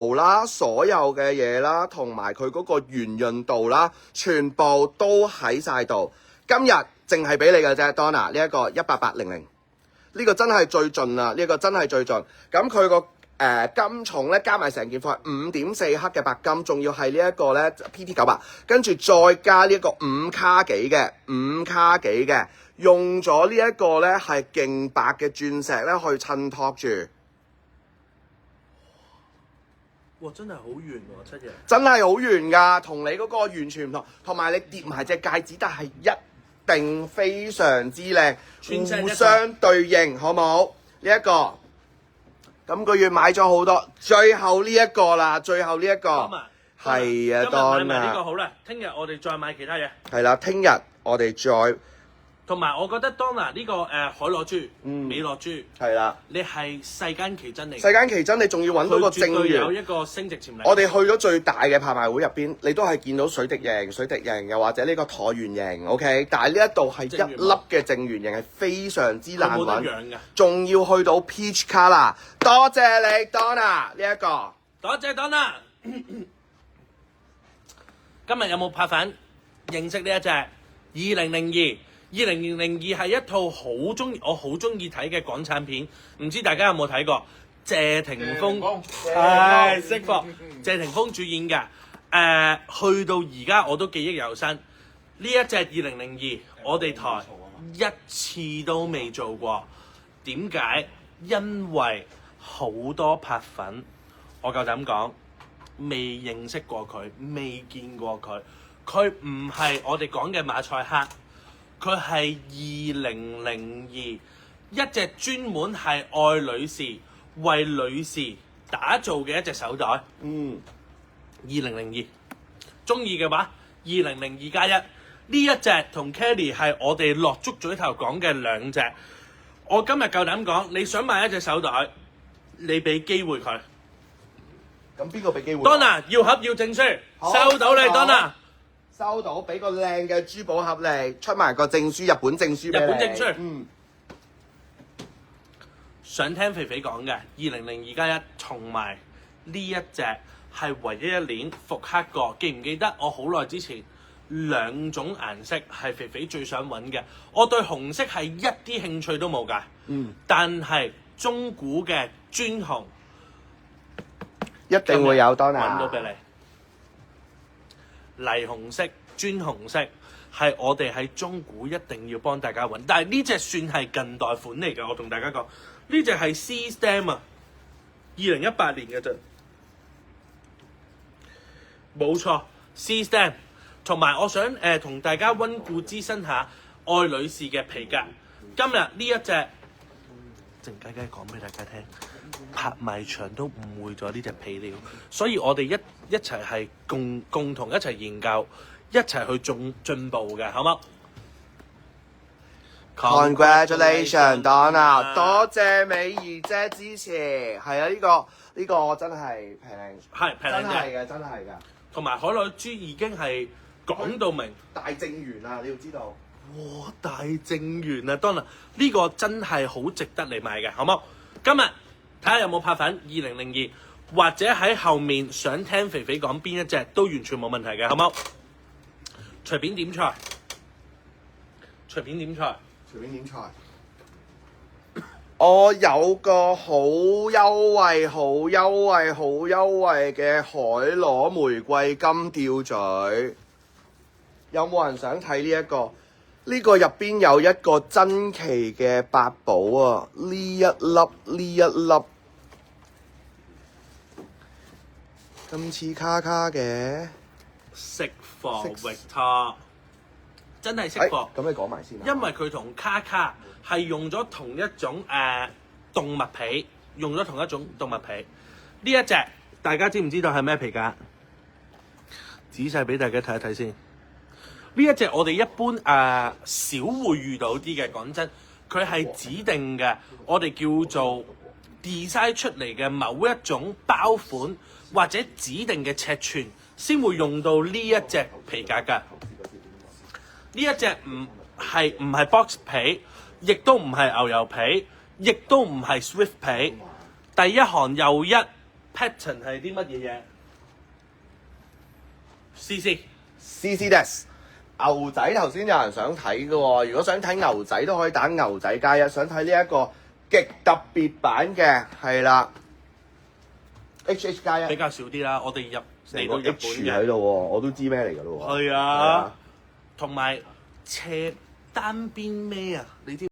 啦，所有嘅嘢啦，同埋佢嗰個圓潤度啦，全部都喺晒度。今日淨係俾你嘅啫 ，Donna 呢一個18800，呢個真係最盡啦，呢個真係最盡。咁佢個金重咧加埋成件貨係5.4克嘅白金，仲要係呢一個咧 PT98，跟住再加呢一個5卡幾嘅，用咗呢一個咧係勁白嘅鑽石咧去襯托住。哇！真係好圓喎，七爺。真係好圓㗎，同你嗰個完全唔同。同埋你疊埋隻戒指，但係一定非常之靚，互相對應，好冇？呢一個，今個月買咗好多，最後呢一個啦，最後呢一個，係啊，當啊。今日買埋呢個好啦，聽日我哋再買其他嘢。係啦，聽日我哋再。同埋我覺得 Donna 呢個海螺珠、美樂珠係啦，你係世間奇珍嚟。世間奇珍，你仲要揾到個正源，有一個升值潛力。我哋去咗最大嘅拍賣會入邊，你都係見到水滴形，又或者呢個橢圓形 ，OK。但係呢一度係一粒嘅正圓形，係非常之難揾，仲要去到 peach colour。多謝你 Donna 呢一個，多謝 Donna。今日有冇拍粉認識呢一隻2002？ 2002係一套我好中意睇嘅港產片，唔知大家有冇睇過？謝霆鋒係識貨，謝霆鋒主演嘅。去到而家我都記憶猶新。呢一隻2002，我哋台一次都未做過。點解？因為好多拍粉，我夠膽講，未認識過佢，未見過佢。佢唔係我哋講嘅馬賽克。佢係2002，一隻專門係愛女士、為女士打造嘅一隻手袋。2002，中意嘅話2002+1，呢一隻同 Kelly 係我哋落足嘴頭講嘅兩隻。我今日夠膽講，你想買一隻手袋，你俾機會佢。咁邊個俾機會 ？Donna 要盒要證書，收到你 Donna。收到，俾個靚嘅珠寶盒你，出埋個證書，日本證書俾你。日本證書。想聽肥肥講嘅2002+1，同埋呢一隻係唯一一年復刻過。記唔記得我好耐之前兩種顏色係肥肥最想揾嘅？我對紅色係一啲興趣都冇㗎。但係中古嘅專紅一定會有 Donna 揾到俾你。泥紅色、磚紅色係我哋喺中古一定要幫大家揾，但係呢隻算係近代款嚟嘅。我同大家講，呢隻係 C Stamp 啊，2018年嘅啫，冇錯 C Stamp。同埋我想同大家溫故知新下愛女士嘅皮革。今日呢一隻靜雞雞講俾大家聽。拍賣場都誤會咗呢隻皮料，所以我哋一齊係共同一齊研究，一齊去進步嘅，好冇 ？Congratulations Donna， 多謝美儀姐支持，係啊，呢個真係平，係平嘅，真係嘅。同埋海螺珠已經係講到明大正圓啊，你要知道。哇，大正圓啊 ，Donna 呢個真係好值得你買嘅，好冇？今日睇下有冇拍粉2002，或者喺後面想聽肥肥講邊一隻都完全冇問題嘅，好冇？隨便點菜，隨便點菜，隨便點菜。我有個好優惠、好優惠、好優惠嘅海螺玫瑰金吊墜，有冇人想睇呢一個？呢個入邊有一個珍奇嘅八寶啊！呢一粒咁似卡卡嘅，識貨域托，真係識貨。咁你講埋先。因為佢同卡卡係用咗同一種動物皮，用咗同一種動物皮。呢一隻大家知唔知道係咩皮革？仔細俾大家睇一睇先。呢一隻我哋一般少會遇到啲嘅，講真，佢係指定嘅，我哋叫做 design 出嚟嘅某一種包款或者指定嘅尺寸，先會用到呢一隻皮革㗎。呢一隻唔係 box 皮，亦都唔係牛油皮，亦都唔係 Swift 皮，第一行又一 pattern 係啲乜嘢嘢？CC des 牛仔頭先有人想睇嘅喎，如果想睇牛仔都可以打牛仔加一，想睇呢一個極特別版嘅係啦 HH 加一，比較少啲啦。我哋嚟到日本 H 嘅喺度喎，我都知咩嚟㗎咯喎。係啊，同埋斜單邊咩啊？你知？